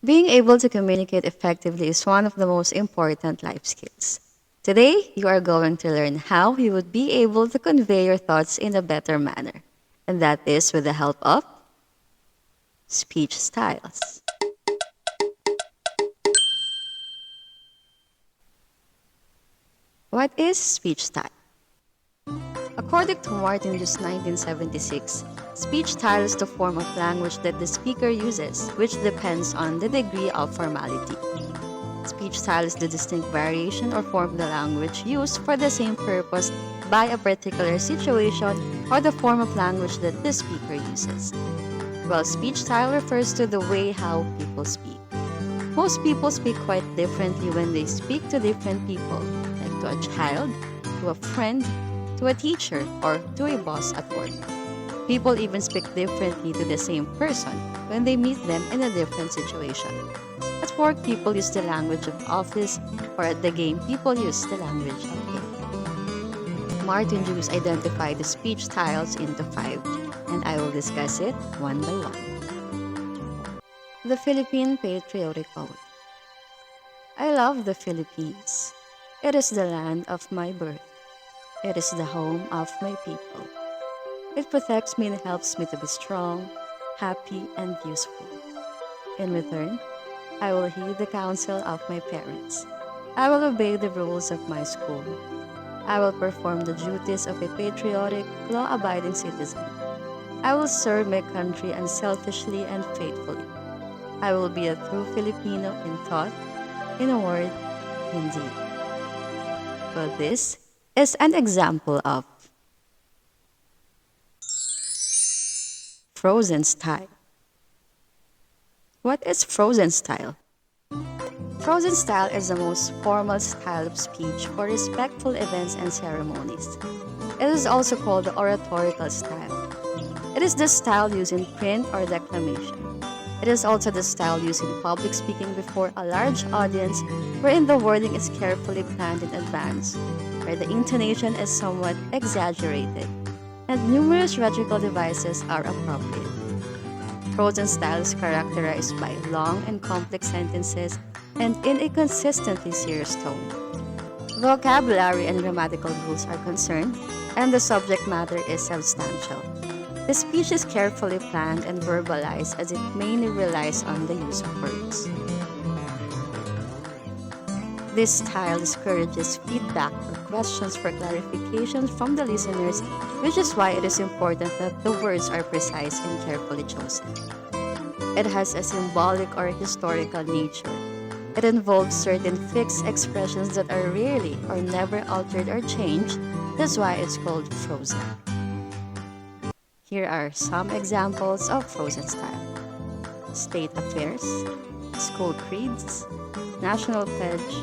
Being able to communicate effectively is one of the most important life skills. Today, you are going to learn how you would be able to convey your thoughts in a better manner, and that is with the help of speech styles. What is speech style? According to Martin Luce 1976, speech style is the form of language that the speaker uses, which depends on the degree of formality. Speech style is the distinct variation or form of the language used for the same purpose by a particular situation or the form of language that the speaker uses. Well, speech style refers to the way how people speak. Most people speak quite differently when they speak to different people, like to a child, to a friend, to a teacher, or to a boss at work. People even speak differently to the same person when they meet them in a different situation. At work, people use the language of office, or at the game, people use the language of game. Martin Luce identified the speech styles into five, and I will discuss it one by one. The Philippine Patriotic Oath. I love the Philippines. It is the land of my birth. It is the home of my people. It protects me and helps me to be strong, happy, and useful. In return, I will heed the counsel of my parents. I will obey the rules of my school. I will perform the duties of a patriotic, law-abiding citizen. I will serve my country unselfishly and faithfully. I will be a true Filipino in thought, in a word, in deed. Well, this is an example of frozen style. What is frozen style? Frozen style is the most formal style of speech for respectful events and ceremonies. It is also called the oratorical style. It is the style used in print or declamation. It is also the style used in public speaking before a large audience, wherein the wording is carefully planned in advance, where the intonation is somewhat exaggerated, and numerous rhetorical devices are appropriate. Frozen style is characterized by long and complex sentences and in a consistently serious tone. Vocabulary and grammatical rules are concerned, and the subject matter is substantial. The speech is carefully planned and verbalized as it mainly relies on the use of words. This style discourages feedback or questions for clarifications from the listeners, which is why it is important that the words are precise and carefully chosen. It has a symbolic or historical nature. It involves certain fixed expressions that are rarely or never altered or changed. That's why it's called frozen. Here are some examples of frozen style: state affairs, school creeds, national pledge,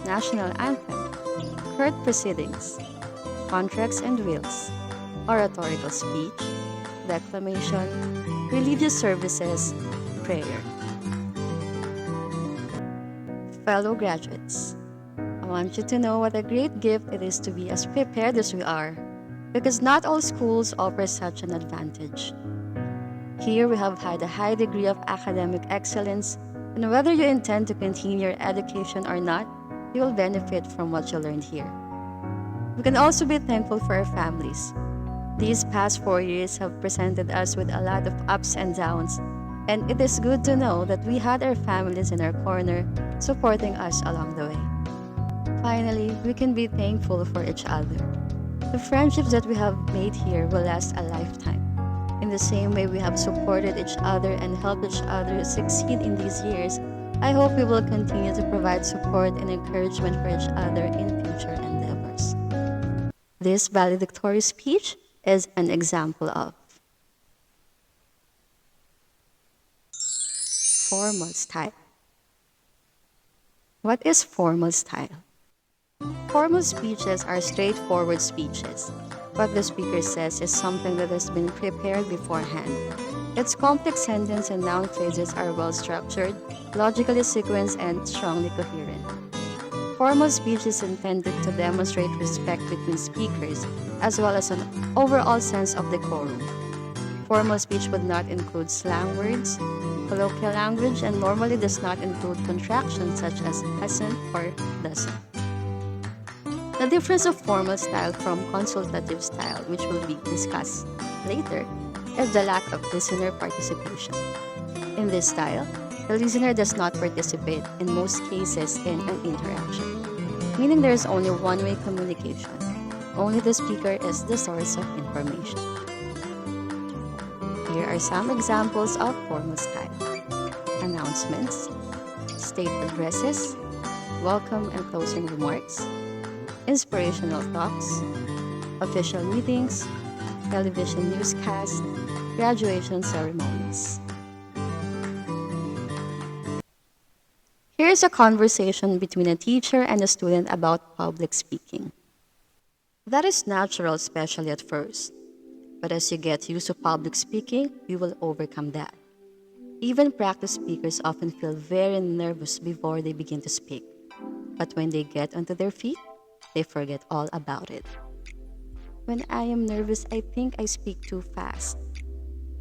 national anthem, court proceedings, contracts and wills, oratorical speech, declamation, religious services, prayer. Fellow graduates, I want you to know what a great gift it is to be as prepared as we are, because not all schools offer such an advantage. Here we have had a high degree of academic excellence, and whether you intend to continue your education or not, you will benefit from what you learned here. We can also be thankful for our families. These past 4 years have presented us with a lot of ups and downs, and it is good to know that we had our families in our corner supporting us along the way. Finally, we can be thankful for each other. The friendships that we have made here will last a lifetime. In the same way we have supported each other and helped each other succeed in these years, I hope we will continue to provide support and encouragement for each other in future endeavors. This valedictory speech is an example of formal style. What is formal style? Formal speeches are straightforward speeches. What the speaker says is something that has been prepared beforehand. Its complex sentence and noun phrases are well structured, logically sequenced, and strongly coherent. Formal speech is intended to demonstrate respect between speakers, as well as an overall sense of decorum. Formal speech would not include slang words, colloquial language, and normally does not include contractions such as hasn't or doesn't. The difference of formal style from consultative style, which will be discussed later, is the lack of listener participation. In this style, the listener does not participate in most cases in an interaction, meaning there is only one-way communication. Only the speaker is the source of information. Here are some examples of formal style: announcements, state addresses, welcome and closing remarks, inspirational talks, official meetings, television newscasts, graduation ceremonies. Here's a conversation between a teacher and a student about public speaking. That is natural, especially at first. But as you get used to public speaking, you will overcome that. Even practice speakers often feel very nervous before they begin to speak. But when they get onto their feet, they forget all about it. When I am nervous, I think I speak too fast.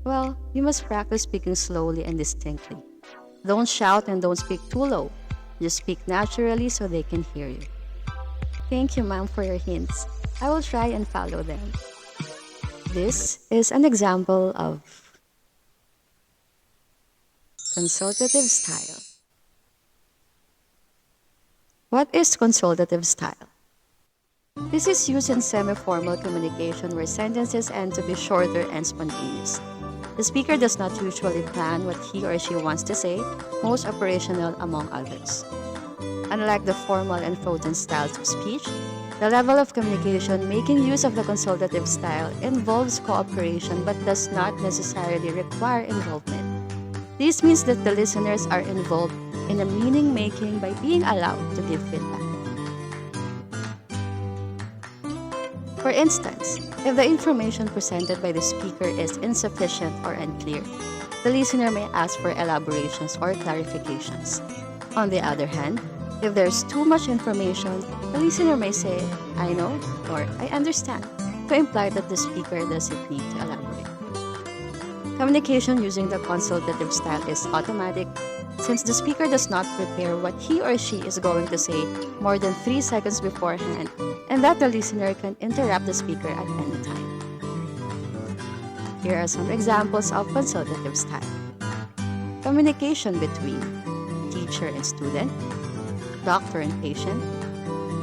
Well, you must practice speaking slowly and distinctly. Don't shout and don't speak too low. Just speak naturally so they can hear you. Thank you, ma'am, for your hints. I will try and follow them. This is an example of consultative style. What is consultative style? This is used in semi-formal communication where sentences end to be shorter and spontaneous. The speaker does not usually plan what he or she wants to say, most operational among others. Unlike the formal and frozen styles of speech, the level of communication making use of the consultative style involves cooperation but does not necessarily require involvement. This means that the listeners are involved in a meaning-making by being allowed to give feedback. For instance, if the information presented by the speaker is insufficient or unclear, the listener may ask for elaborations or clarifications. On the other hand, if there's too much information, the listener may say, I know, or I understand, to imply that the speaker doesn't need to elaborate. Communication using the consultative style is automatic since the speaker does not prepare what he or she is going to say more than 3 seconds beforehand, and that the listener can interrupt the speaker at any time. Here are some examples of consultative style. Communication between teacher and student, doctor and patient,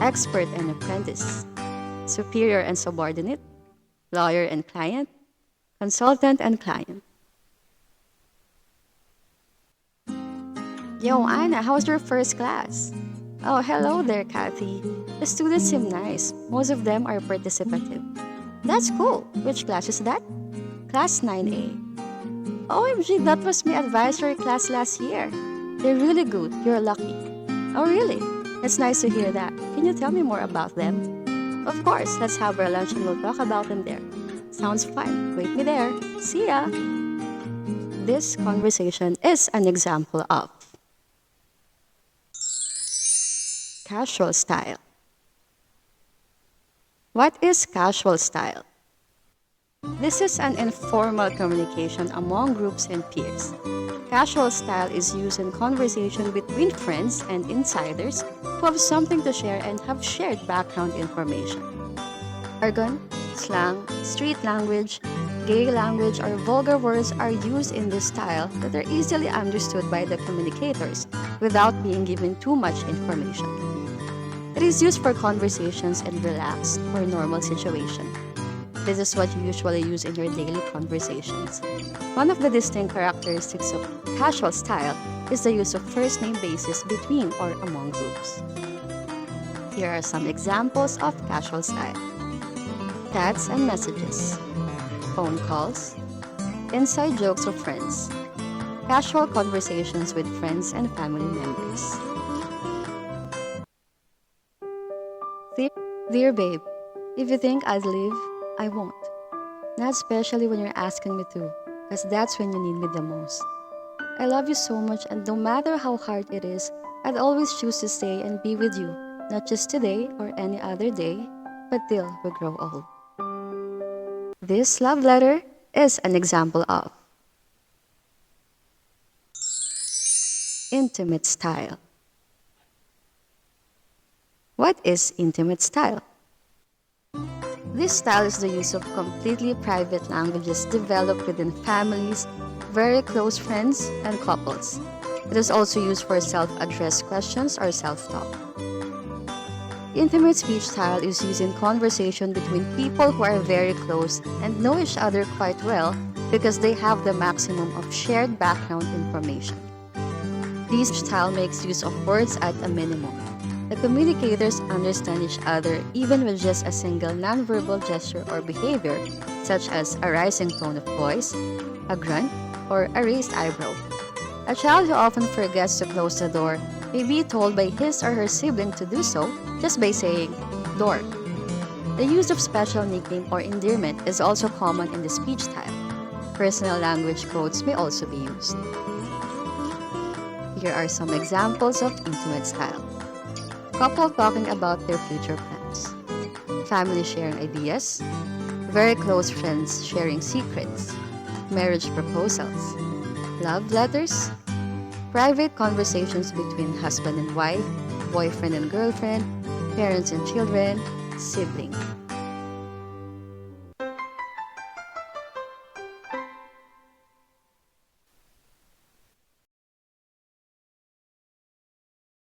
expert and apprentice, superior and subordinate, lawyer and client, consultant and client. Yo, Anna, how's your first class? Oh, hello there, Kathy. The students seem nice. Most of them are participative. That's cool. Which class is that? Class 9A. OMG, that was my advisory class last year. They're really good. You're lucky. Oh, really? It's nice to hear that. Can you tell me more about them? Of course, let's have our lunch and we'll talk about them there. Sounds fun. Wait me there. See ya. This conversation is an example of casual style. What is casual style? This is an informal communication among groups and peers. Casual style is used in conversation between friends and insiders who have something to share and have shared background information. Jargon, slang, street language, gay language, or vulgar words are used in this style that are easily understood by the communicators without being given too much information. It is used for conversations in relaxed or normal situations. This is what you usually use in your daily conversations. One of the distinct characteristics of casual style is the use of first name basis between or among groups. Here are some examples of casual style. Chats and messages, phone calls, inside jokes of friends, casual conversations with friends and family members. Dear babe, if you think I'd leave, I won't. Not especially when you're asking me to, because that's when you need me the most. I love you so much, and no matter how hard it is, I'd always choose to stay and be with you, not just today or any other day, but till we grow old. This love letter is an example of intimate style. What is intimate style? This style is the use of completely private languages developed within families, very close friends, and couples. It is also used for self-addressed questions or self-talk. Intimate speech style is used in conversation between people who are very close and know each other quite well because they have the maximum of shared background information. This style makes use of words at a minimum. The communicators understand each other even with just a single nonverbal gesture or behavior, such as a rising tone of voice, a grunt, or a raised eyebrow. A child who often forgets to close the door may be told by his or her sibling to do so just by saying, "door." The use of special nickname or endearment is also common in the speech style. Personal language codes may also be used. Here are some examples of intimate style. Couple talking about their future plans. Family sharing ideas. Very close friends sharing secrets. Marriage proposals. Love letters. Private conversations between husband and wife, boyfriend and girlfriend, parents and children, sibling.